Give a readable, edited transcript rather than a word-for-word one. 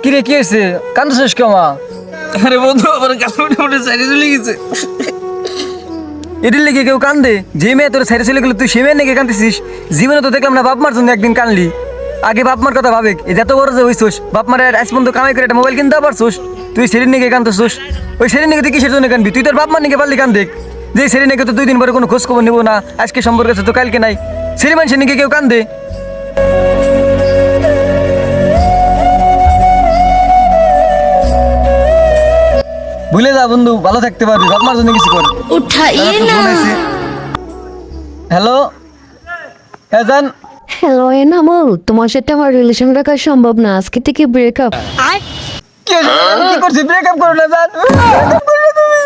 কিরে কি হয়েছে কান্দছিস কেমা? আরে বন্ধু আমার গার্লফ্রেন্ড সাইডে চলে গেছে। এটির লেগে কেউ কান্দে? যে মেয়ে তোর সাইডে চলে গেলো তুই সে মেয়ের নাকি কান্দতেছিস? জীবনে তো দেখলাম না বাপ মার জন্য একদিন কানলি। আগে বাপ মার কথা ভাবে, এই যত বড় যে হইছোস বাপ মার আজ পর্যন্ত কামাই করে একটা মোবাইল কিনতে পারছোস, তুই সেরির নাকি কান্দছোস? ওই সেরির নাকি তুই কিসের জন্য কানবি? তুই তোর বাপ মার নাকি পারলি কান দেখ, যে সেরি নাকি তো 2 দিন পরে কোনো খোঁজ খবর নিবো না, আজকে সম্পর্ক আছে তো কালকে নাই, সেরি মানুষের নাকি কেউ কান্দে? ভুলে যা বন্ধু, ভালো থাকতে পারবি, বাপ মার জন্য কিছু কর। उठाइए ना। হ্যালো হ্যাঁ জান। হ্যালো এনামুল, তোমার সাথে আমার রিলেশন রাখা সম্ভব না, আজকে থেকে ব্রেকআপ। কি হয়েছে? আমি কি করছি? ব্রেকআপ করো না জান, ব্রেকআপ করো না তুমি।